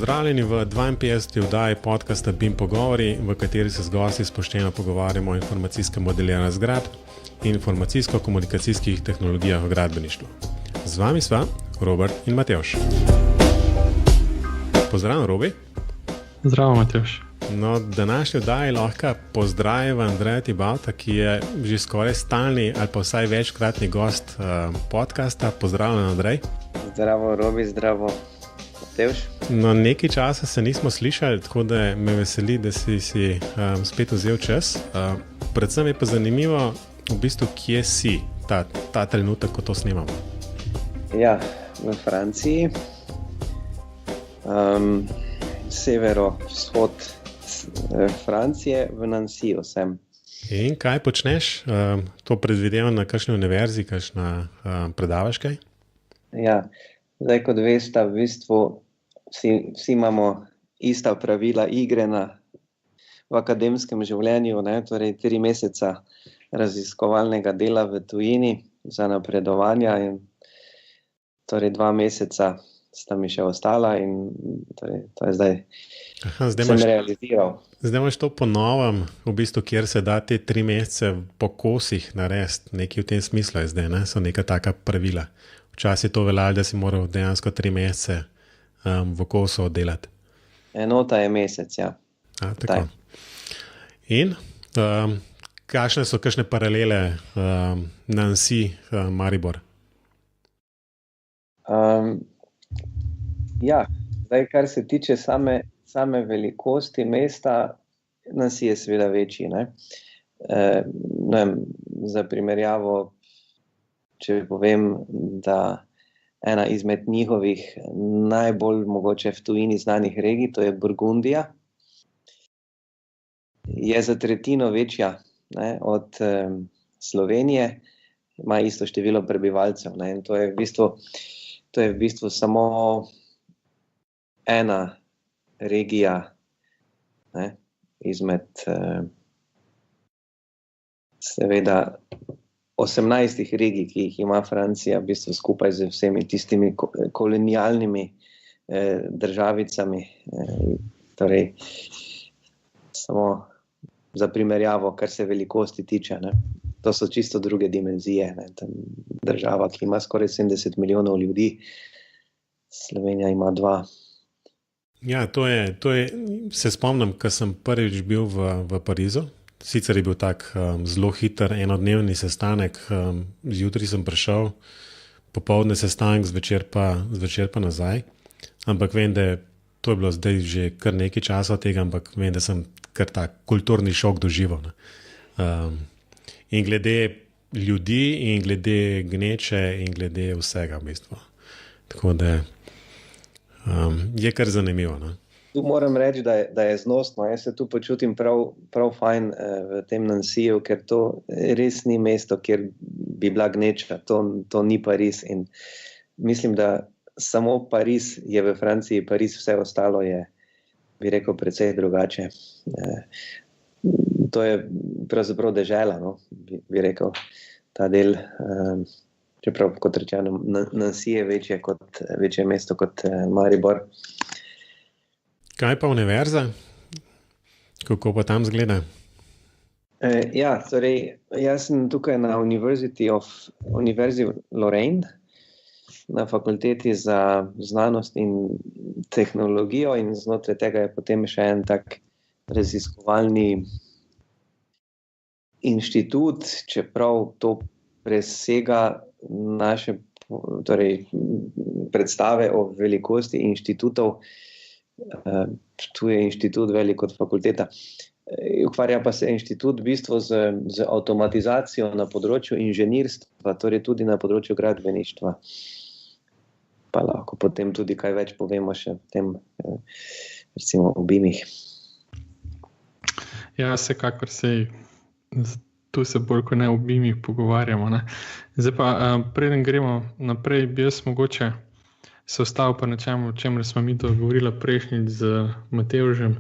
Pozdravljeni v 52. oddaji podcasta BIM Pogovori, v kateri se z gosti spoštovano pogovarjamo o informacijskem modeliranju zgradb in informacijsko-komunikacijskih tehnologijah v gradbeništvu. Z vami sva Robert in Matevž. Pozdravljen, Robi. Zdravo, Matevž. No, današnji oddaji lahko pozdravim Andreja Tibauta, ki je že skoraj stalni ali pa vsaj večkratni gost podcasta. Pozdravljen, Andrej. Zdravo, Robi, zdravo. No, nekaj časa se nismo slišali, tako da me veseli, da si spet vzel čas. Predvsem je pa zanimivo, v bistvu, kje si ta trenutek, ko to snemamo. Ja, v Franciji, severo-vzhod Francije, v Nancyju sem. In kaj počneš? To predvidevam na kakšni univerzi, kakšna predavaš kaj? Ja, zdaj kot veste, v bistvu vsi imamo ista pravila igre v akademskem življenju, ne? Torej 3 meseca raziskovalnega dela v tujini za napredovanja in torej 2 meseca sta mi še ostala in torej, to je zdaj sem realiziral. Zdaj imaš to po novem, v bistvu, kjer se da te 3 mesece po kosih narediti, nekaj v tem smislu je zdaj, ne? So neka taka pravila. Včasih je to veljalo, da si moral dejansko 3 mesece v kosu oddelati. Enota je mesec, ja. Tako. In kakšne so kakšne paralele Nancy, Maribor? Ja, zdaj, kar se tiče same velikosti mesta, Nancy je seveda večji, ne? Ne vem, za primerjavo, če povem, da ena izmed njihovih najbolj mogoče v tujini znanih regij, to je Burgundija, je za tretjino večja, ne, od Slovenije, ima isto število prebivalcev, ne, in to je v bistvu samo ena regija, ne, izmed seveda 18 regij, ki jih ima Francija, v bistvu skupaj z vsemi tistimi kolonialnimi državicami. Torej, samo za primerjavo, kar se velikosti tiče, ne. To so čisto druge dimenzije, ne. Država, ki ima skoraj 70 milijonov ljudi, Slovenija ima 2. Ja, to je, se spomnim, ko sem prvič bil v Parizu. Sicer je bil tak zelo hiter enodnevni sestanek, zjutraj sem prišel, popoldne sestanek, zvečer pa nazaj, ampak vem, da to je bilo zdaj že kar nekaj časa od tega, ampak vem, da sem kar tak kulturni šok doživel. In glede ljudi, in glede gneče, in glede vsega v bistvu. Tako da je kar zanimivo, ne? Tu moram reči, da je znosno. Jaz se tu počutim prav fajn v tem Nancyju, ker to res ni mesto, kjer bi bila gneča. To ni Pariz. In mislim, da samo Pariz je v Franciji, Pariz, vse ostalo je, bi rekel, precej drugače. To je pravzaprav dežela, no, bi rekel, ta del. Čeprav, kot rečeno, Nancy je večje mesto kot Maribor. Kaj pa univerza? Kako pa tam zgleda? Ja, torej, jaz sem tukaj na Univerzi Lorraine, na fakulteti za znanost in tehnologijo in znotraj tega je potem še en tak raziskovalni inštitut, čeprav to presega naše predstave o velikosti inštitutov. Tu je inštitut velik kot fakulteta. Ukvarja pa se inštitut v bistvu z avtomatizacijo na področju inženirstva, torej tudi na področju gradbeništva. Pa lahko potem tudi kaj več povemo še o tem, recimo o BIM-ih. Ja, vsekakor tu se bolj kot ne o BIM-ih pogovarjamo, ne. Zdaj pa, preden gremo naprej, bi jaz mogoče se ostal pa na čem, o čemer smo mi dogovorila prejšnjič z Matevžem,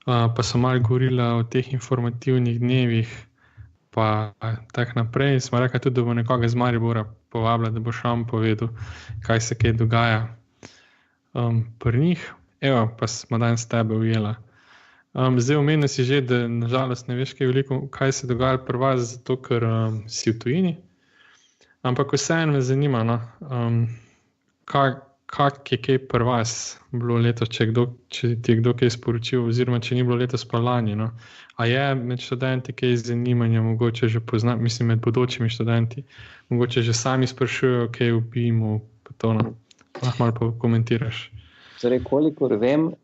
pa so malo govorila o teh informativnih dnevih, pa tak naprej. Smo rekli tudi, da bo nekoga z Maribora povabila, da bo še on povedal, kaj se kaj dogaja pri njih. Evo, pa smo danes tebe ujela. Zdaj omenil si že, da nažalost ne veš kaj se dogaja pri vas, zato ker si v tujini. Ampak vseeno me zanima, no, kak je kaj pri vas bilo letos, če ti je kdo kaj sporočil, oziroma če ni bilo letos pa lani. No. A je med študenti kaj zanimanja, mogoče že poznam, mislim med bodočimi študenti, mogoče že sami sprašujejo, kaj v BIM-u, pa to, no. Lahko malo pokomentiraš. Torej, kolikor vem,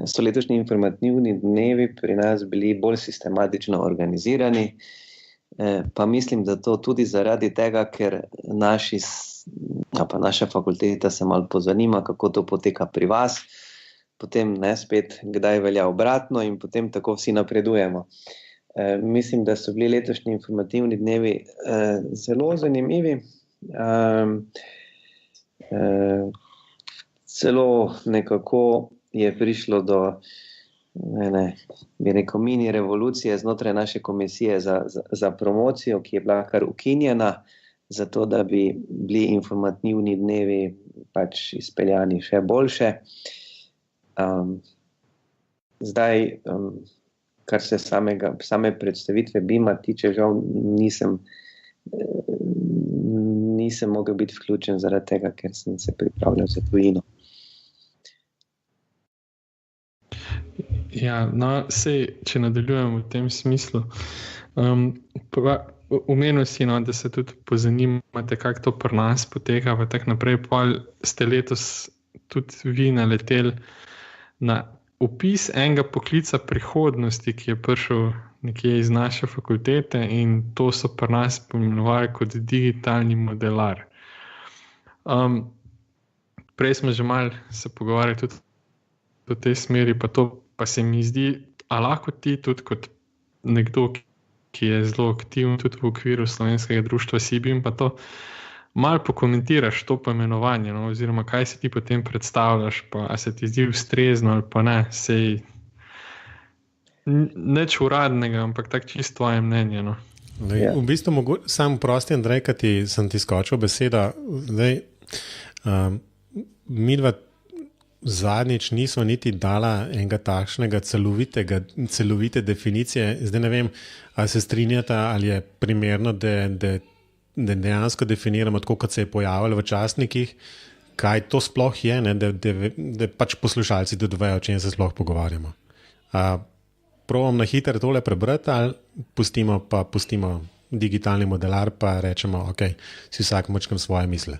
so letošnji informativni dnevi pri nas bili bolj sistematično organizirani, pa mislim, da to tudi zaradi tega, ker naša fakulteta se malo pozanima, kako to poteka pri vas, potem ne spet, kdaj velja obratno in potem tako vsi napredujemo. Mislim, da so bili letošnji informativni dnevi zelo zanimivi. Celo nekako je prišlo do mini revolucije znotraj naše komisije za promocijo, ki je bila kar ukinjena, zato da bi bili informativni dnevi pač izpeljani še boljše. Zdaj, kar se same predstavitve BIM-a tiče, žal nisem mogel biti vključen zaradi tega, ker sem se pripravljal za tujino. Ja, no, če nadaljujemo v tem smislu. Omenil si, no, da se tudi pozanimate, kako to pri nas poteka, pa tako naprej. Pol ste letos tudi vi naleteli na opis enega poklica prihodnosti, ki je prišel nekje iz naše fakultete, in to so pri nas pomenovali kot digitalni modelar. Prej smo že malo se pogovarjali tudi v tej smeri, pa se mi zdi, a lahko ti tudi kot nekdo, ki je zelo aktiven tudi v okviru slovenskega društva SIBIM, pa to malo pokomentiraš to poimenovanje, no, oziroma kaj si ti potem predstavljaš, pa a se ti zdi ustrezno ali pa ne, sej nič uradnega, ampak tako čisto tvoje mnenje. No. V bistvu, sam prosti, Andrej, ki sem ti skočil beseda, midva zadnjič nismo niti dala enega takšnega celovite definicije. Zdaj ne vem, ali se strinjata, ali je primerno, da dejansko definiramo tako, kot se je pojavilo v časnikih, kaj to sploh je, ne, da pač poslušalci tudi vejo, o čem se sploh pogovarjamo. Probam na hitro tole prebrati, ali pustimo digitalni modelar, pa rečemo, ok, si vsak močkam svoje misle.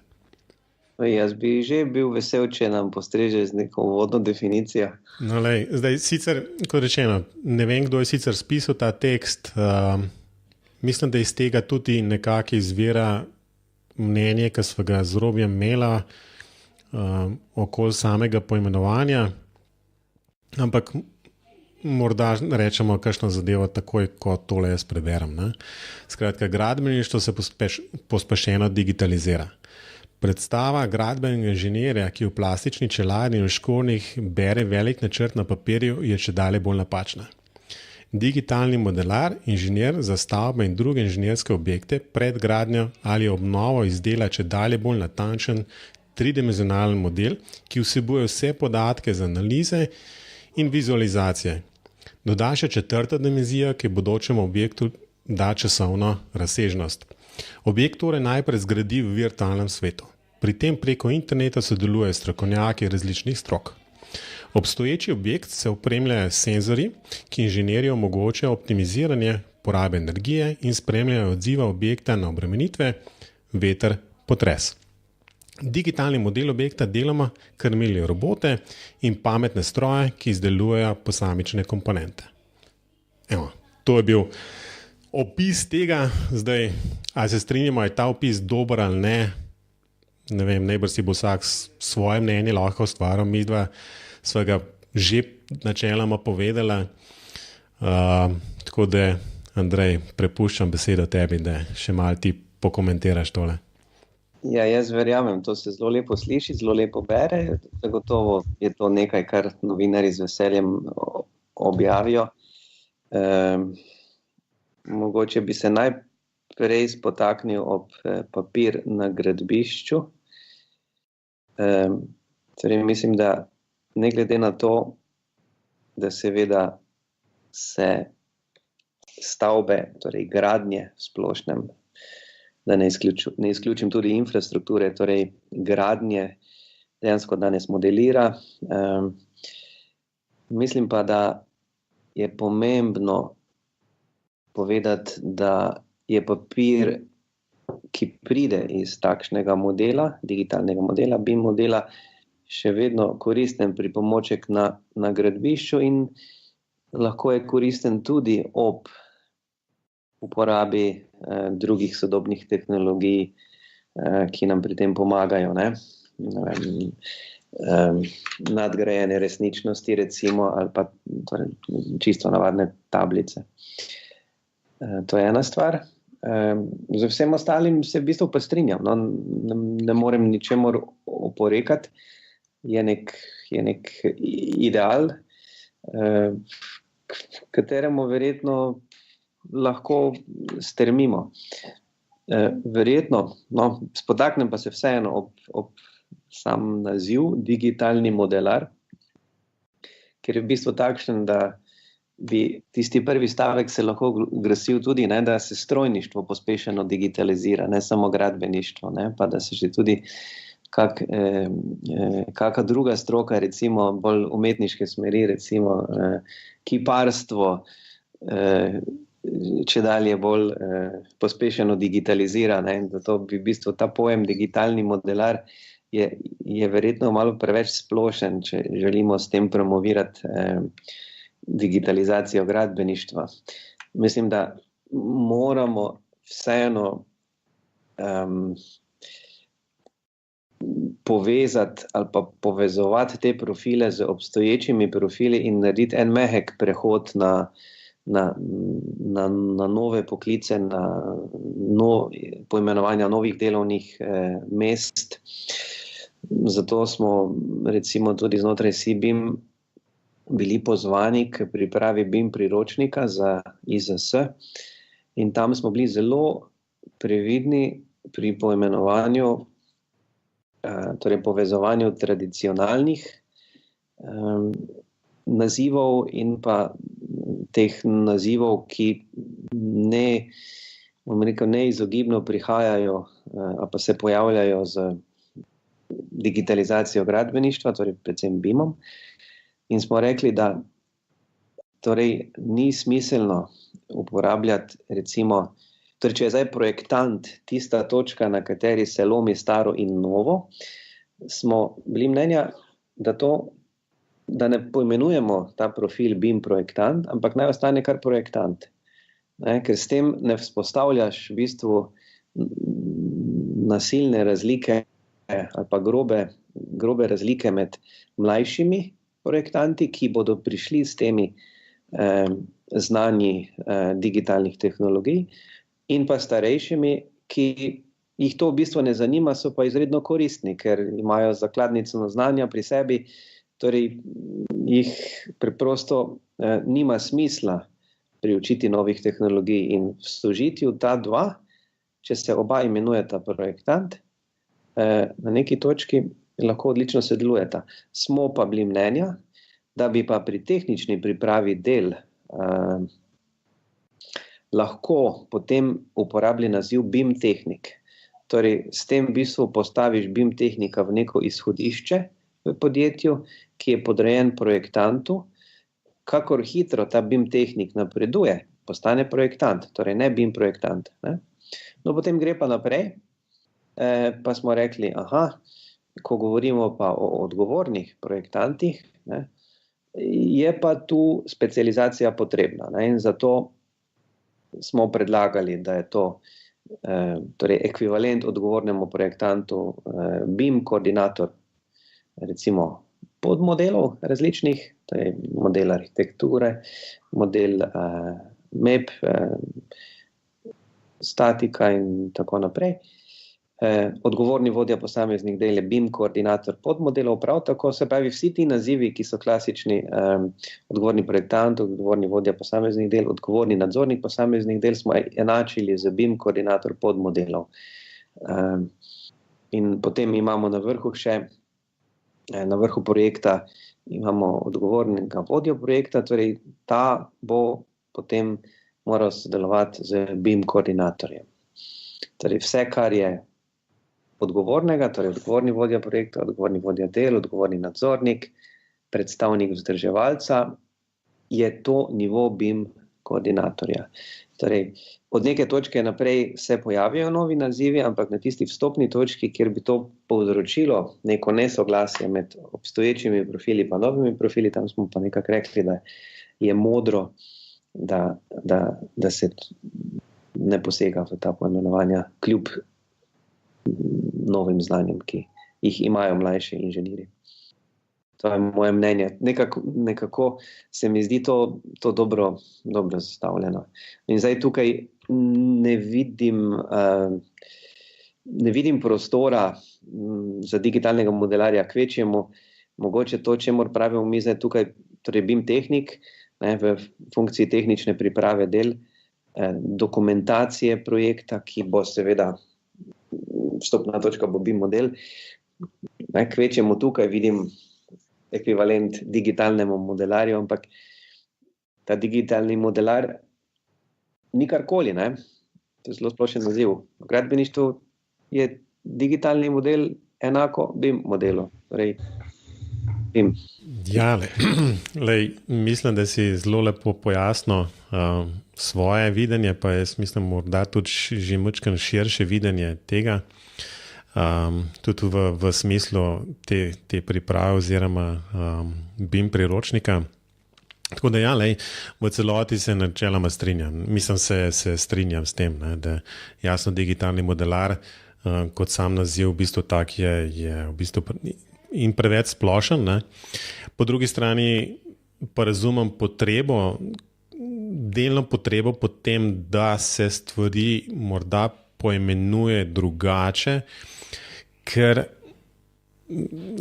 Jaz bi že bil vesel, če nam postreže z neko uvodno definicijo. No, zdaj sicer, kot rečeno, ne vem, kdo je sicer spisal ta tekst. Mislim, da iz tega tudi nekako izvira mnenje, ki smo ga z Robijem imela okoli samega poimenovanja, ampak morda rečemo kakšno zadevo takoj, ko tole jaz preberem. Ne? Skratka, gradbeništvo se pospešeno digitalizira. Predstava gradbenega inženirja, ki v plastični čeladi in v škornjih bere velik načrt na papirju, je čedalje bolj napačna. Digitalni modelar, inženir za stavbe in druge inženirske objekte pred gradnjo ali obnovo izdela čedalje bolj natančen tridimenzionalen model, ki vsebuje vse podatke za analize in vizualizacije. Doda še četrta dimenzija, ki bodočemu objektu da časovno razsežnost. Objekt torej najprej zgradi v virtualnem svetu. Pri tem preko interneta sodelujejo strokovnjaki različnih strok. Obstoječi objekt se opremlja s senzorji, ki inženirju omogočajo optimiziranje porabe energije in spremljajo odziva objekta na obremenitve, veter, potres. Digitalni model objekta deloma krmilijo robote in pametne stroje, ki izdelujejo posamične komponente. Evo, to je bil opis tega. Zdaj, ali se strinjamo, je ta opis dober ali ne? Ne vem, najbrž si bo vsak svoje mnenje lahko ustvaril. Mi dva sva ga že načeloma povedala. Tako da, Andrej, prepuščam besedo tebi, da še malo ti pokomentiraš tole. Ja, jaz verjamem, to se zelo lepo sliši, zelo lepo bere. Zagotovo je to nekaj, kar novinarji z veseljem objavijo. Mogoče bi se najprej spotaknil ob papir na gradbišču. Torej mislim, da ne glede na to, da seveda se stavbe, torej gradnje v splošnem, da ne izključim tudi infrastrukture, torej gradnje dejansko danes modelira. Mislim pa, da je pomembno povedati, da je papir, ki pride iz takšnega modela, digitalnega modela, BIM modela, še vedno koristen pripomoček na gradbišču in lahko je koristen tudi ob uporabi drugih sodobnih tehnologij, ki nam pri tem pomagajo, ne? Nadgrajene resničnosti recimo, ali pa torej, čisto navadne tablice. To je ena stvar. Z vsem ostalim se v bistvu pa strinjam, no? Ne morem ničemur oporekati. Je nek ideal, k kateremu verjetno lahko stremimo. Verjetno, no, spodaknem pa se vseeno ob sam naziv, digitalni modelar, ker je v bistvu takšen, da bi tisti prvi stavek se lahko glasil tudi, ne, da se strojništvo pospešeno digitalizira, ne samo gradbeništvo, ne, pa da se že tudi kakšna druga stroka, recimo bolj umetniške smeri, recimo kiparstvo, če dalje bolj pospešeno digitalizira, ne, in zato bi v bistvu ta pojem digitalni modelar je verjetno malo preveč splošen, če želimo s tem promovirati digitalizacijo gradbeništva. Mislim, da moramo vseeno povezati ali pa povezovati te profile z obstoječimi profili in narediti en mehek prehod na nove poklice, poimenovanja novih delovnih mest. Zato smo recimo tudi znotraj CBIM bili pozvani k pripravi BIM priročnika za IZS in tam smo bili zelo previdni pri poimenovanju, torej povezovanju tradicionalnih nazivov in pa teh nazivov, ki neizogibno prihajajo ali pa se pojavljajo z digitalizacijo gradbeništva, torej predvsem BIM-om. In smo rekli, da torej ni smiselno uporabljati recimo, torej če je zdaj projektant tista točka, na kateri se lomi staro in novo, smo bili mnenja, da ne poimenujemo ta profil BIM projektant, ampak naj ostane kar projektant. Ne, ker s tem ne vzpostavljaš v bistvu nasilne razlike ali pa grobe razlike med mlajšimi projektanti, ki bodo prišli s temi znanji digitalnih tehnologij, in pa starejšimi, ki jih to v bistvu ne zanima, so pa izredno koristni, ker imajo zakladnico znanja pri sebi, torej jih preprosto nima smisla priučiti novih tehnologij in v sožitju ta dva, če se oba imenujeta projektant, na neki točki lahko odlično sodelujeta. Smo pa bili mnenja, da bi pa pri tehnični pripravi del lahko potem uporabili naziv BIM tehnik. Torej, s tem v bistvu postaviš BIM tehnika v neko izhodišče v podjetju, ki je podrejen projektantu. Kakor hitro ta BIM tehnik napreduje, postane projektant, torej ne BIM projektant. Ne? No, potem gre pa naprej, pa smo rekli, ko govorimo pa o odgovornih projektantih, ne, je pa tu specializacija potrebna, ne, in zato smo predlagali, da je to torej ekvivalent odgovornemu projektantu BIM koordinator, recimo podmodelov različnih, to je model arhitekture, model MEP, statika in tako naprej. Odgovorni vodja posameznih del je BIM koordinator podmodelov, prav tako, se pravi vsi ti nazivi, ki so klasični, odgovorni projektant, odgovorni vodja posameznih del, odgovorni nadzornik posameznih del, smo enačili z BIM koordinator podmodelov. In potem imamo na vrhu še Na vrhu projekta imamo odgovornega vodjo projekta, torej ta bo potem moral sodelovati z BIM koordinatorjem. Torej vse, kar je odgovornega, torej odgovorni vodja projekta, odgovorni vodja del, odgovorni nadzornik, predstavnik vzdrževalca, je to nivo BIM koordinatorja. Torej, od neke točke naprej se pojavijo novi nazivi, ampak na tisti vstopni točki, kjer bi to povzročilo neko nesoglasje med obstoječimi profili pa novimi profili, tam smo pa nekako rekli, da je modro, da se ne posega v ta poimenovanja kljub novim znanjem, ki jih imajo mlajši inženirji. To je moje mnenje. Nekako se mi zdi to dobro zastavljeno. In zdaj tukaj ne vidim prostora za digitalnega modelarja kvečjemu. Mogoče to, čemur pravimo mi zdaj tukaj, torej BIM tehnik, v funkciji tehnične priprave del, dokumentacije projekta, ki bo seveda vstopna točka bo BIM model. Kvečjemu tukaj vidim ekvivalent digitalnemu modelarju, ampak ta digitalni modelar ni karkoli, ne? To je zelo splošen naziv. V gradbeništvu je digitalni model enako BIM modelu. Torej, BIM. Ja, mislim, da si zelo lepo pojasnil svoje videnje, pa jaz mislim, morda tudi že malo širše videnje tega. Tudi v smislu te priprave oziroma BIM priročnika. Tako da v celoti se načeloma strinjam. Mislim, se strinjam s tem, da jasno digitalni modelar, kot sam naziv, v bistvu tak je v bistvu in preveč splošen. Ne. Po drugi strani pa razumem delno potrebo po tem, da se stvari morda poimenuje drugače, ker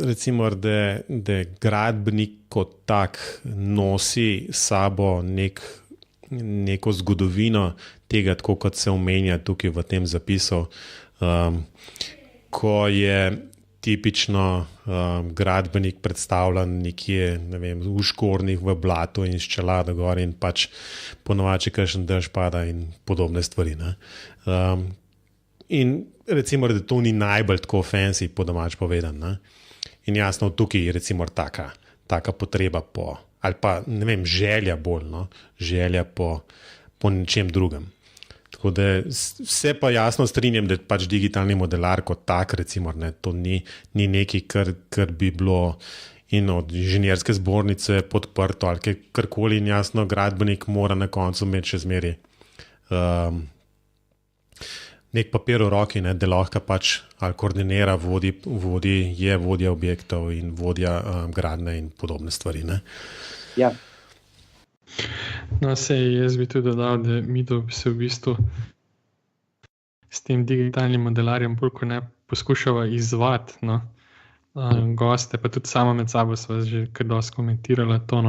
recimo, da gradbenik kot tak nosi sabo neko zgodovino tega, tako kot se omenja tukaj v tem zapisu, ko je tipično gradbenik predstavljen nekje, ne vem, v škornjih, v blatu in s čelado gor in pač ponovači kakšen dež pada in podobne stvari. Ne. In recimo, da to ni najbolj tako fancy, po domač povedan. Ne? In jasno, tukaj je recimo taka potreba po, ali pa ne vem, želja bolj, no? Želja po nečem drugem. Tako da se pa jasno strinjam, da pač digitalni modelar kot tak, recimo, ne, to ni nekaj, kar bi bilo in od inženirske zbornice podprto ali karkoli, in jasno, gradbenik mora na koncu imeti še zmeri nek papir v roki, ne, da lahko pač ali koordinira, je vodja objektov in vodja gradnje in podobne stvari. Ne. Ja. No, jaz bi tudi dodal, da mi se v bistvu s tem digitalnim modelarjem bolj kot ne poskušava izzvati goste, pa tudi sama med sabo sva že kar dosti komentirala to,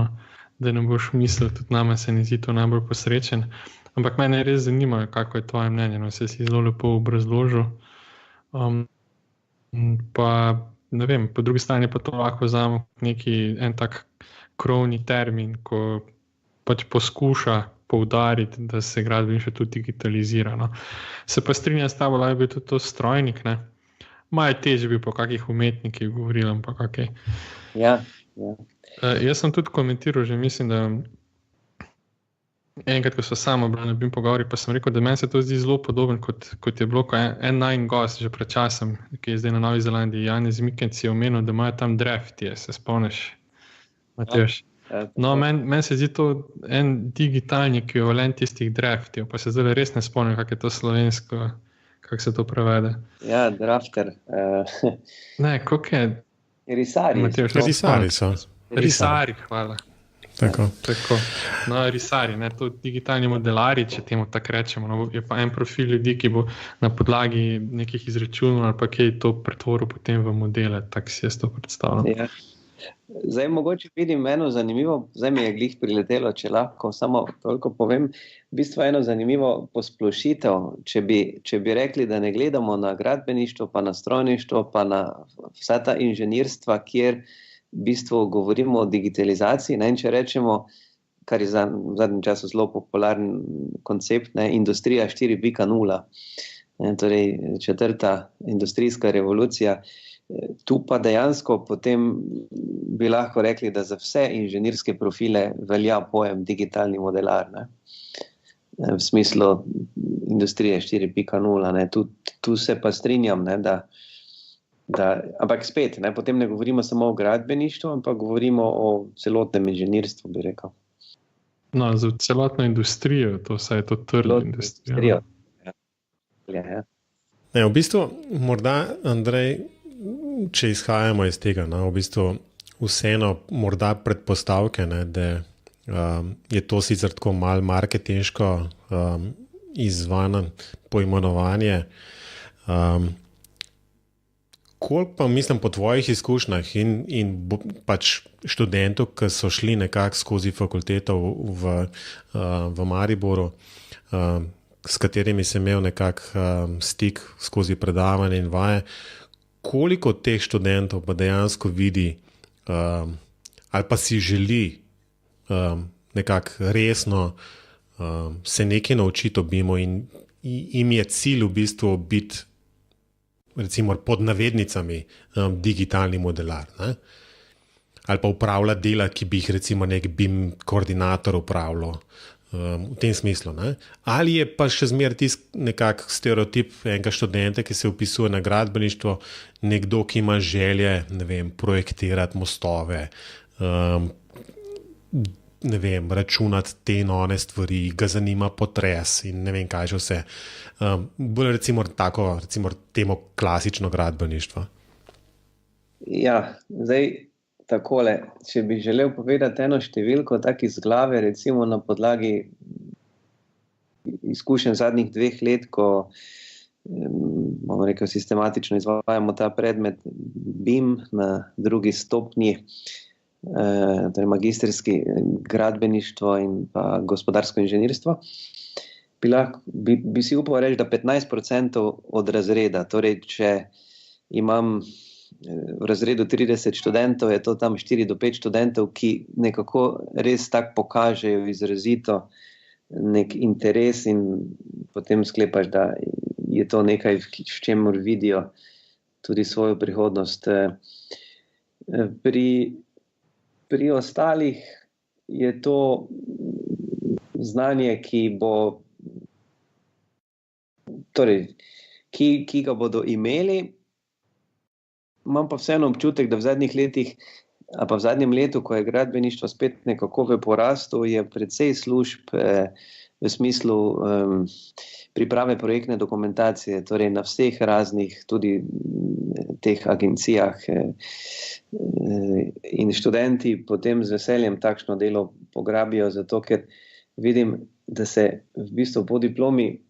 da ne boš mislil, tudi nama se ne zdi to najbolj posrečen. Ampak mene res zanima, kako je tvoje mnenje. Se si zelo lepo obrazložil. Pa ne vem, po drugi strani pa to lahko vzamemo en tak krovni termin, ko pač poskuša poudariti, da se gradbeništvo tudi digitalizira. No. Se pa strinjam s tabo, lahko bi tudi to strojnik, ne? Malo težje bi po kakih umetnikih govoril, ampak okej. Ja. Jaz sem tudi komentiral, že mislim, da enkrat, ko so samo bili na BIM pogovori, pa sem rekel, da meni se to zdi zelo podoben, kot je bilo en najin gost že pred časom, ki je zdaj na Novi Zelandiji, Janez Mikenc je omenil, da imajo tam draftije, se spomniš, Matjaž? No, meni se zdi to en digitalni ekvivalent tistih draftijev, pa se zdaj res ne spomnim, kako je to slovensko, kako se to prevede. Ja, drafter. Ne, kako je? Risari. Risari so. Risari, hvala. Tako. No, risari, ne, to digitalni modelari, če temu tako rečemo, no, je pa en profil ljudi, ki bo na podlagi nekih izračunov ali pa kaj to pretvoril potem v modele, tako si jaz to predstavljam. Zdaj, mogoče vidim eno zanimivo, zdaj mi je glih priletelo, če lahko samo toliko povem, v bistvu eno zanimivo posplošitev, če bi rekli, da ne gledamo na gradbeništvo, pa na strojništvo, pa na vsa ta inženirstva, kjer v bistvu govorimo o digitalizaciji, ne, in če rečemo, kar je v zadnjem času zelo popularen koncept, ne, industrija 4.0, torej 4. industrijska revolucija. Tu pa dejansko potem bi lahko rekli, da za vse inženirske profile velja pojem digitalni modelar, ne? V smislu industrije 4.0, ne? Tu se pa strinjam, ne, ampak spet, ne, potem ne govorimo samo o gradbeništvu, ampak govorimo o celotnem inženirstvu, bi rekel. No, za celotno industrijo, to vsaj je to trd industrija. V bistvu, morda, Andrej, če izhajamo iz tega, no, v bistvu vseeno morda predpostavke, ne, da je to sicer tako malo marketinško izzvano poimenovanje. Koliko pa mislim po tvojih izkušnjah in pač študentov, ki so šli nekako skozi fakulteto v Mariboru, s katerimi sem imel nekako stik skozi predavanje in vaje, koliko teh študentov pa dejansko vidi ali pa si želi nekako resno se nekaj naučiti o BIM-u in jim je cilj v bistvu biti, recimo pod navednicami, digitalni modelar, ne? Ali pa upravljati dela, ki bi jih recimo nek BIM koordinator upravljal. V tem smislu, ne? Ali je pa še zmeraj tisti nekak stereotip enega študenta, ki se vpisuje na gradbeništvo, nekdo, ki ima želje, ne vem, projektirati mostove, ne vem, računati te in one stvari, ga zanima potres in ne vem kaj že vse. Bolj recimo temo klasično gradbeništvo. Ja, zdaj takole, če bi želel povedati eno številko tak iz glave, recimo na podlagi izkušenj zadnjih 2 let, ko bomo rekel, sistematično izvajamo ta predmet BIM na 2. stopnji, torej magistrski gradbeništvo in pa gospodarsko inženirstvo, bi si upal reči, da 15% od razreda, torej če imam v razredu 30 študentov, je to tam 4 do 5 študentov, ki nekako res tako pokažejo izrazito nek interes in potem sklepaš, da je to nekaj, s čemer vidijo tudi svojo prihodnost. Pri ostalih je to znanje, ki bo, torej, ki ga bodo imeli. Imam pa vseeno občutek, da v zadnjih letih, ali pa v zadnjem letu, ko je gradbeništvo spet nekako v porastu, je precej služb v smislu priprave projektne dokumentacije, torej na vseh raznih tudi teh agencijah, in študenti potem z veseljem takšno delo pograbijo, zato ker vidim, da se v bistvu po diplomi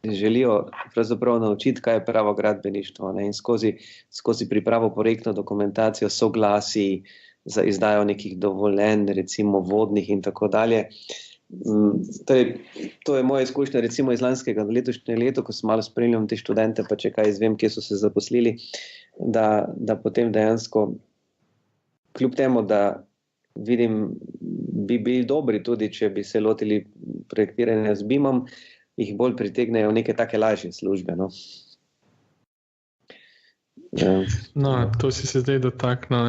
želijo pravzaprav naučiti, kaj je pravo gradbeništvo, ne? In skozi pripravo projektno dokumentacijo, soglasij za izdajo nekih dovoljenj, recimo vodnih in tako dalje. To je moja izkušnja recimo iz lanskega letošnjega leta, ko sem malo spremljal te študente, pa če kaj izvem, kje so se zaposlili, da potem dejansko, kljub temu, da vidim, bi bili dobri tudi, če bi se lotili projektiranja z BIM-om, jih bolj pritegnejo neke take lažje službe. No, to si se zdaj dotaknil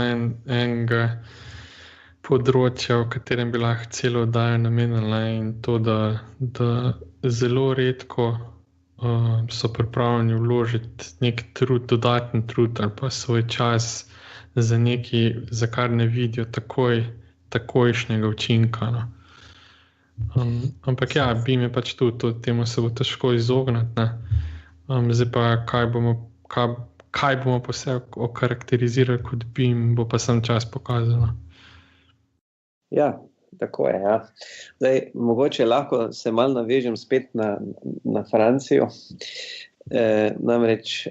enega področja, v katerem bi lahko celo oddajo namenili, in to, da zelo redko so pripravljeni vložiti nek trud, dodaten trud ali pa svoj čas za nekaj, za kar ne vidijo takojšnjega učinka. No. Ampak ja, BIM je pač tu, temu se bo težko izogniti. Zdaj pa, kaj bomo pa vse okarakterizirali kot BIM, bo pa sam čas pokazal. Ja, tako je. Ja. Zdaj, mogoče lahko se malo navežem spet na Francijo. Namreč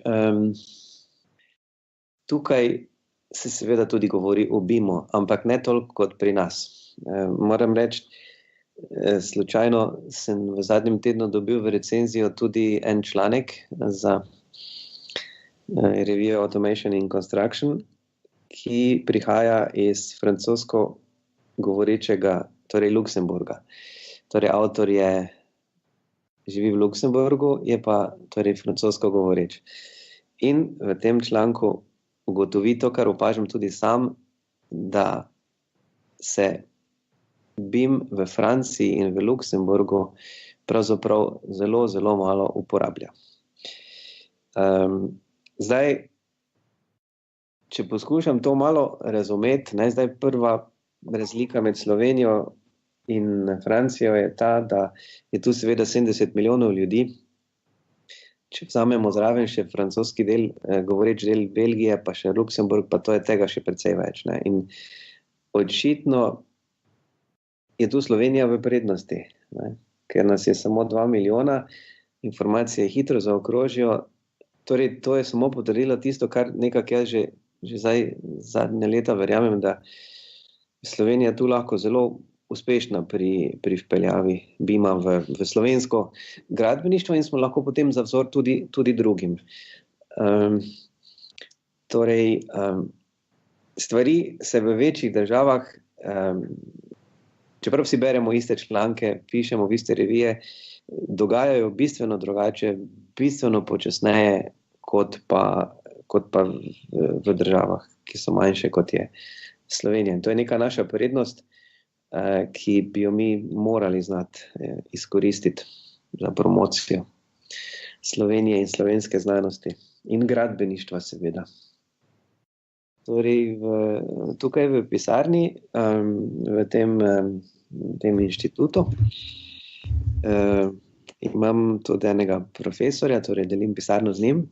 tukaj se seveda tudi govori o BIM-u, ampak ne toliko kot pri nas. Moram reči, slučajno sem v zadnjem tednu dobil v recenzijo tudi en članek za revijo Automation in Construction, ki prihaja iz francosko govorečega, torej Luksemburga. Torej avtor živi v Luksemburgu, je pa torej francosko govoreč. In v tem članku ugotovi to, kar opažam tudi sam, da se BIM v Franciji in v Luksemburgu pravzaprav zelo, zelo malo uporablja. Zdaj, če poskušam to malo razumeti, zdaj prva razlika med Slovenijo in Francijo je ta, da je tu seveda 70 milijonov ljudi. Če vzamemo zraven še francoski del, govoreč del Belgije, pa še Luksemburg, pa to je tega še precej več. In očitno je tu Slovenija v prednosti, ker nas je samo 2 milijona, informacije hitro zaokrožijo. Torej, to je samo potrdilo tisto, kar nekako jaz že zdaj zadnje leta verjamem, da je Slovenija tu lahko zelo uspešna pri vpeljavi BIM-a v slovensko gradbeništvo in smo lahko potem za vzor tudi drugim. Torej, stvari se v večjih državah, čeprav si beremo iste članke, pišemo v iste revije, dogajajo bistveno drugače, bistveno počasneje kot pa v državah, ki so manjše kot je Slovenija. In to je neka naša prednost, ki bi jo mi morali znati izkoristiti za promocijo Slovenije in slovenske znanosti in gradbeništva seveda. Torej, tukaj v pisarni, v tem inštitutu, imam tudi enega profesorja, torej delim pisarno z njim.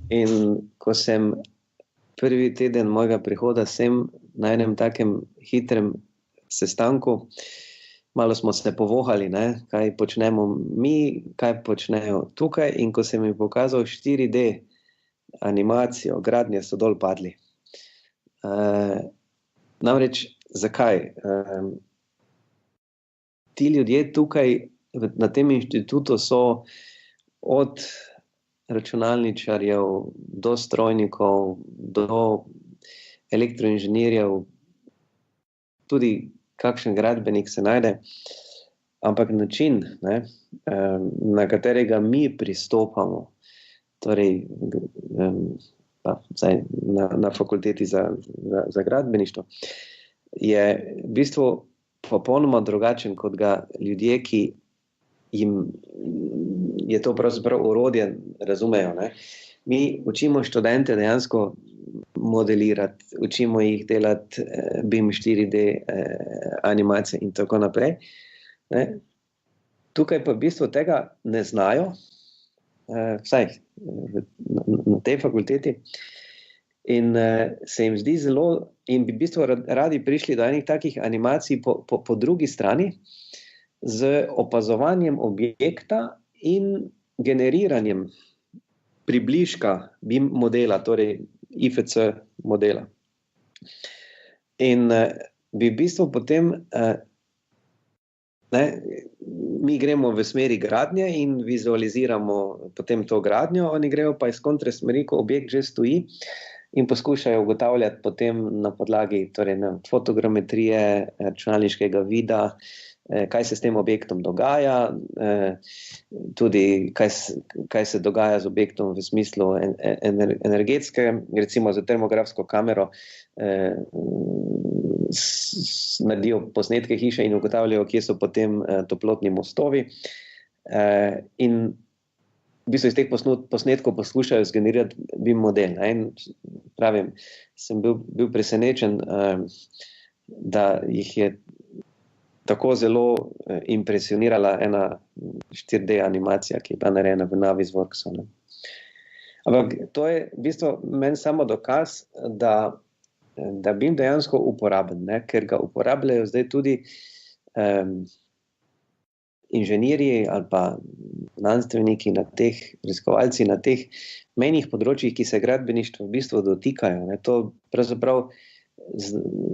In ko sem prvi teden mojega prihoda sem na enem takem hitrem sestanku, malo smo se povohali, kaj počnemo mi, kaj počnejo tukaj, in ko sem mi pokazal 4D animacijo, gradnje so dol padli. Namreč, zakaj? Ti ljudje tukaj na tem inštitutu so od računalničarjev do strojnikov, do elektroinženirjev, tudi kakšen gradbenik se najde, ampak način, na katerega mi pristopamo, torej na fakulteti za gradbeništvo, je v bistvu popolnoma drugačen, kot ga ljudje, ki jim je to pravzaprav orodje, razumejo. Mi učimo študente dejansko modelirati, učimo jih delati BIM 4D animacije in tako naprej. Tukaj pa v bistvu tega ne znajo, vsaj na tej fakulteti, in se jim zdi zelo, in bi v bistvu radi prišli do enih takih animacij po drugi strani, z opazovanjem objekta in generiranjem približka BIM modela, torej IFC modela. In bi v bistvu potem mi gremo v smeri gradnje in vizualiziramo potem to gradnjo, oni grejo pa iz kontra smeri, ko objekt že stoji, in poskušajo ugotavljati potem na podlagi fotogrametrije, računalniškega vida, kaj se s tem objektom dogaja, tudi kaj se dogaja z objektom v smislu energetske, recimo za termografsko kamero naredijo posnetke hiše in ugotavljajo, kje so potem toplotni mostovi, in v bistvu iz teh posnetkov poskušajo zgenerirati BIM model. In pravim, sem bil presenečen, da jih je tako zelo impresionirala ena 4D animacija, ki je bila narejena v Navisworksu. Ampak to je v bistvu meni samo dokaz, da BIM dejansko uporaben, ker ga uporabljajo zdaj tudi inženirji ali pa znanstveniki, raziskovalci na teh mejnih področjih, ki se gradbeništva v bistvu dotikajo. Ne. To pravzaprav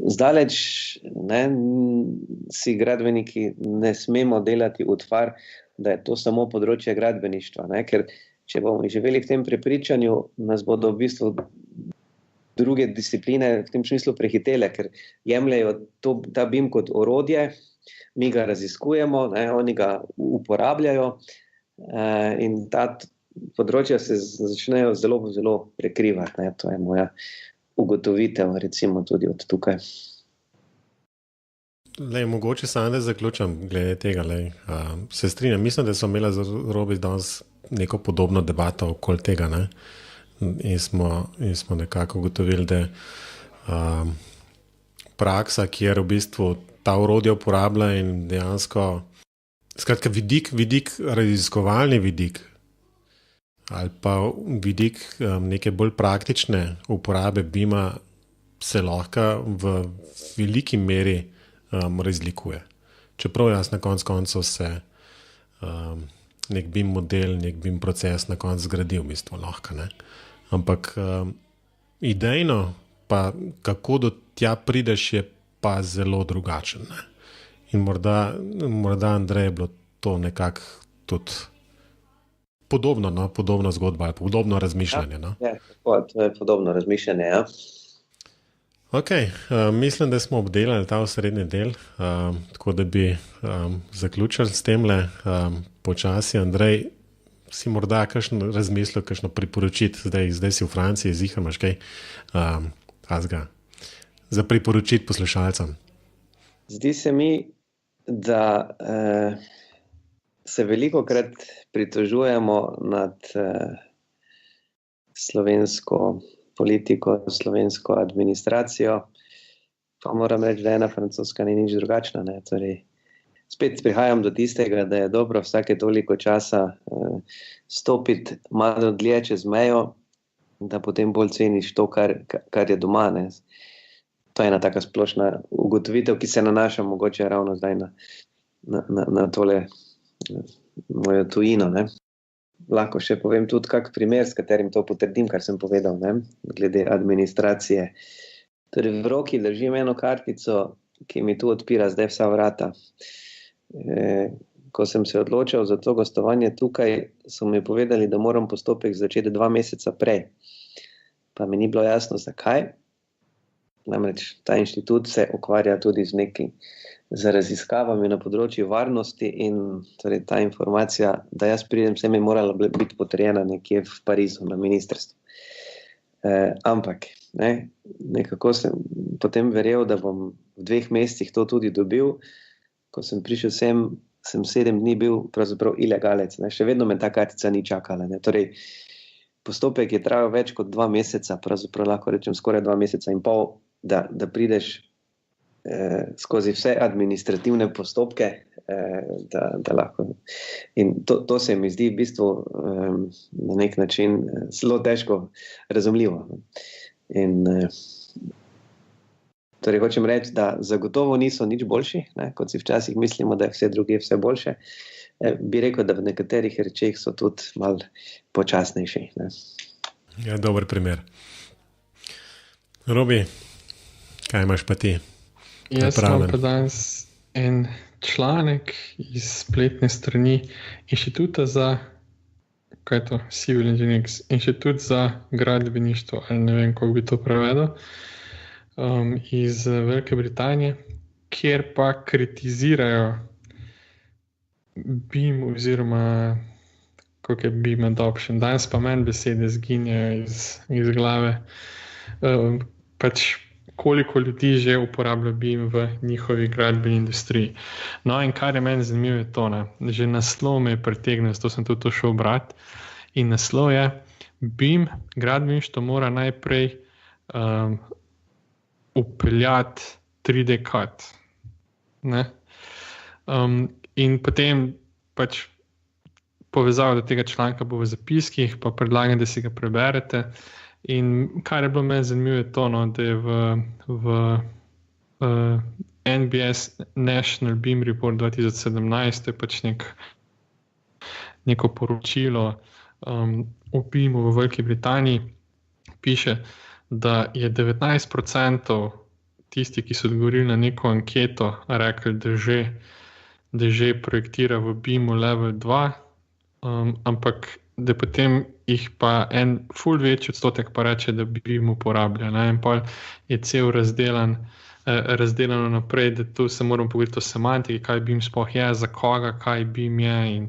zdaleč si gradbeniki ne smemo delati utvar, da je to samo področje gradbeništva, ne. Ker če bomo živeli v tem prepričanju, nas bodo v bistvu druge discipline v tem smislu prehitele, ker jemljajo ta BIM kot orodje, mi ga raziskujemo, ne, oni ga uporabljajo in ta področja se začnejo zelo, zelo prekrivati. Ne. To je moja ugotovitev, recimo tudi od tukaj. Mogoče samo da zaključam glede tega. Se strinjam, mislim, da smo imeli z Robi danes neko podobno debato okoli tega, ne? In smo nekako ugotovili, da praksa, kjer v bistvu ta orodja uporablja in dejansko, skratka vidik, raziskovalni vidik ali pa vidik neke bolj praktične uporabe BIM-a se lahko v veliki meri razlikuje. Čeprav jaz na koncu se nek BIM model, nek BIM proces na koncu zgradi v bistvu lahko, ne. Ampak idejno pa kako do tja prideš je pa zelo drugačen, ne. In morda Andrej je bilo to nekako tudi podobna zgodba ali podobno razmišljanje. No? Ja, to je podobno razmišljanje, ja. Ok, mislim, da smo obdelali ta osrednji del, tako da bi zaključili s temle počasi. Andrej, si morda kakšno razmislil, kakšno priporočiti, zdaj si v Franciji, zihar imaš kaj za priporočiti poslušalcem? Zdi se mi, da se velikokrat pritožujemo nad slovensko politiko, slovensko administracijo, pa moram reči, da ena francoska ni nič drugačna. Ne? Torej, spet prihajam do tistega, da je dobro vsake toliko časa stopiti malo dlje čez mejo, da potem bolj ceniš to, kar je doma. Ne? To je ena taka splošna ugotovitev, ki se nanaša mogoče ravno zdaj na tole mojo tujino. Ne? Lahko še povem tudi kak primer, s katerim to potrdim, kar sem povedal, ne? Glede administracije. Torej, v roki držim eno kartico, ki mi tu odpira zdaj vsa vrata. Ko sem se odločil za to gostovanje tukaj, so mi povedali, da moram postopek začeti 2 meseca prej. Pa mi ni bilo jasno, zakaj. Namreč ta inštitut se ukvarja tudi z raziskavami na področju varnosti in torej ta informacija, da jaz pridem, sem je morala biti potrjena nekje v Parizu na ministrstvu. Ampak nekako sem potem verjel, da bom v 2 mesecih to tudi dobil. Ko sem prišel sem 7 dni bil pravzaprav ilegalec. Ne? Še vedno me ta kartica ni čakala. Ne? Torej, postopek je trajal več kot 2 meseca, pravzaprav lahko rečem skoraj 2 meseca in pol, da prideš skozi vse administrativne postopke, da lahko. In to se mi zdi v bistvu na nek način zelo težko razumljivo. In torej hočem reči, da zagotovo niso nič boljši, ne, kot si včasih mislimo, da je vse druge vse boljše. Bi rekel, da v nekaterih rečeh so tudi malo počasnejši. Ne. Ja, dober primer. Robi, kaj imaš pa ti? Jaz imam pa danes en članek iz spletne strani Inštituta za Civil Engineering, Inštitut za gradbeništvo, ali ne vem, kako bi to prevedel, iz Velike Britanije, kjer pa kritizirajo BIM oziroma kako je BIM adoption. Danes pa meni besede zginjajo iz glave. Pač koliko ljudi že uporablja BIM v njihovi gradbeni industriji. No, in kar je meni zanimivo je to, ne? Že naslov me je pritegnil, zato sem tudi to šel brati. In naslov je BIM, gradbeništvo mora najprej upeljati 3D CAD. In potem pač povezava do tega članka bo v zapiskih, pa predlagam, da si ga preberete. In kar je bilo meni zanimivo je to, no, da je v NBS National BIM Report 2017 je pač neko poročilo o BIM-u v Veliki Britaniji, piše, da je 19% tisti, ki so odgovorili na neko anketo, rekli, da že projektira v BIM-u level 2, ampak da potem jih pa en ful večji odstotek pa reče, da BIM uporablja. Ne? In pol je cel razdelano naprej, da tu se moramo pogovoriti o semantiki, kaj BIM sploh je, za koga, kaj BIM je in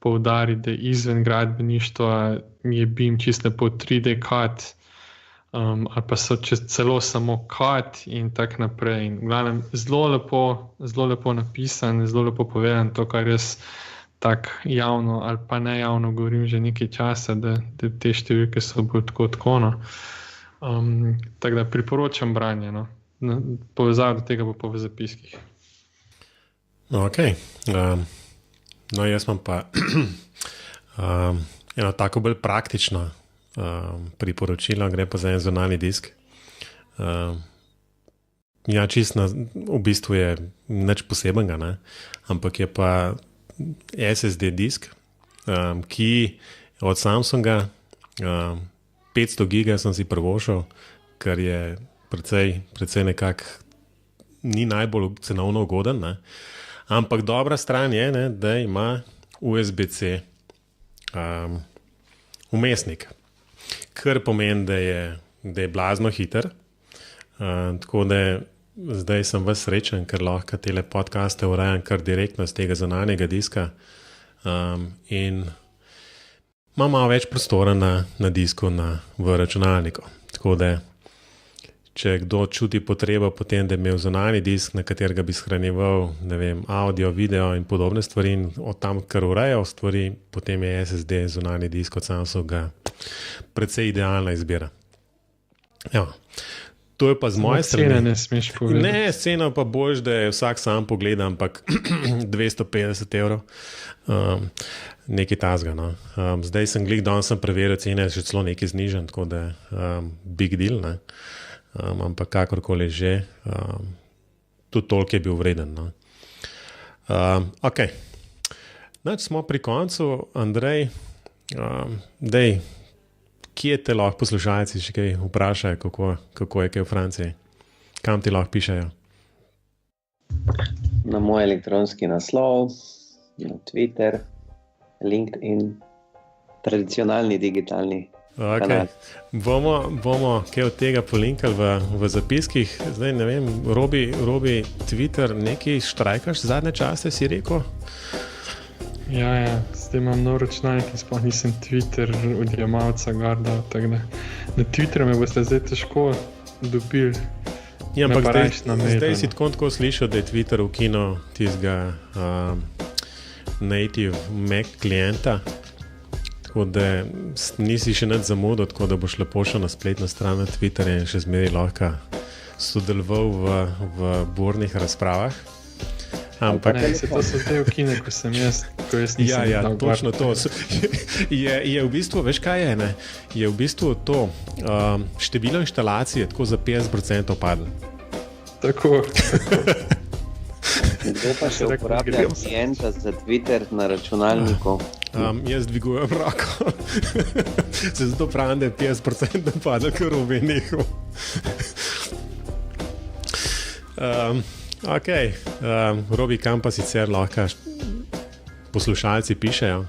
poudariti, da izven gradbeništva je BIM čisto po 3D CAD, ali pa so celo samo CAD in tak naprej. In glavnem, zelo lepo napisan, zelo lepo povedan, to, kar jaz tako javno ali pa ne javno govorim že nekaj časa, da te številke so bolj tako. No. Tako da priporočam branje. No. Povezava do tega bo pa v zapiskih. Ok. No, jaz imam pa eno tako bolj praktično priporočilo, gre pa za en zunanji disk. Ja, čisto v bistvu je nič posebenega, ne? Ampak je pa SSD disk, ki od Samsunga 500 giga sem si privošel, kar je precej nekako ni najbolj cenovno ugoden, ne? Ampak dobra stran je, ne, da ima USB-C vmesnik, kar pomeni, da je blazno hiter, tako da zdaj sem ves srečen, ker lahko tele podcaste urejam kar direktno z tega zunanjega diska in imam malo več prostora na disku v računalniku. Tako da, če kdo čuti potrebo potem, da je imel zunanji disk, na katerega bi shranjeval, ne vem, audio, video in podobne stvari in od tam, kar urejal stvari, potem je SSD zunanji disk od Samsunga precej idealna izbira. Ja. To je pa z moje strani. Cene ne smeš povedati. Ne, cena pa boljš, da je vsak sam pogleda, ampak 250 €, nekaj tazga. No. Zdaj sem danes sem preveril cene, še celo nekaj znižen, tako da big deal, ne. Ampak kakorkoli že, tudi toliko je bil vreden. No. Ok. Znači, smo pri koncu, Andrej, dej, kje te lahko poslušalci še kaj vprašajo, kako je kaj v Franciji? Kam ti lahko pišejo? Na moj elektronski naslov, na Twitter, LinkedIn, tradicionalni digitalni kanal. Bomo kaj od tega polinkali v zapiskih. Zdaj ne vem, Robi Twitter nekaj štrajkaš zadnje čase, si rekel? Ja, zdaj imam nov računalnik in sploh nisem Twitter odjemalca garda, tako da na Twitteru me boste zdaj težko dobili. Ja, ampak zdaj si tako slišal, da je Twitter ukinil tistega native Mac klienta, tako da nisi še nič zamudil, tako da boš lepo šel na spletno stran na Twitterju in še zmeraj lahko sodeloval v burnih razpravah. Ampak ne, to so zdaj ukine, ko jaz nisem. Ja, točno to. Je v bistvu, veš kaj je, ne? Je v bistvu to, število inštalacij je tako za 50% padlo. Tako. Kdo pa še uporablja klienta za Twitter na računalniku? Jaz dvigujem roko. Se zato pravim, da je 50% padlo, ker v nehal. Ok, Robi, kam pa sicer lahko poslušalci pišejo?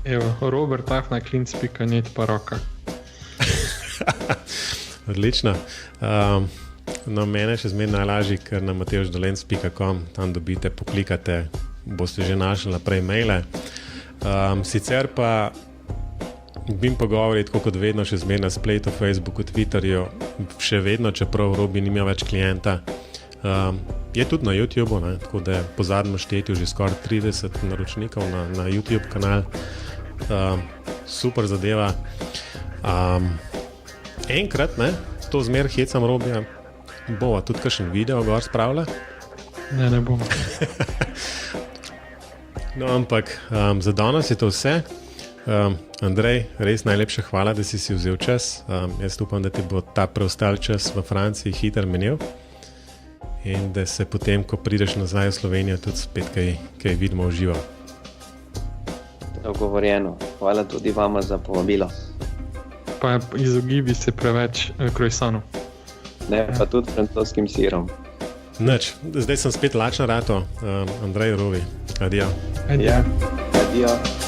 Evo, robert@klinc.net pa roka. Odlično. No, mene še zmeraj najlažji, ker na matevždolenc.com, tam dobite, poklikate, boste že našli naprej maile. Sicer pa BIM pogovori, tako kot vedno, še zmeraj na spletu, Facebooku, Twitterju, še vedno, čeprav Robi nima več klienta. Je tudi na YouTubeu, ne? Tako da po zadnjem štetju že skoraj 30 naročnikov na YouTube kanal. Super zadeva. Enkrat, ne, to zmer hecam Robija, bova tudi kakšen video gor spravila. Ne bomo. No, ampak za danes je to vse. Andrej, res najlepša hvala, da si vzel čas. Jaz upam, da ti bo ta preostal čas v Franciji hitro menil. In da se potem, ko prideš nazaj v Slovenijo, tudi spet kaj vidimo v živo. Dogovorjeno. Hvala tudi vama za povabilo. Pa izogibi se preveč croissantov. Ne, pa tudi francoskim sirom. Nič, zdaj sem spet lačen rato. Andrej Rovi, adijo. Ja, adijo.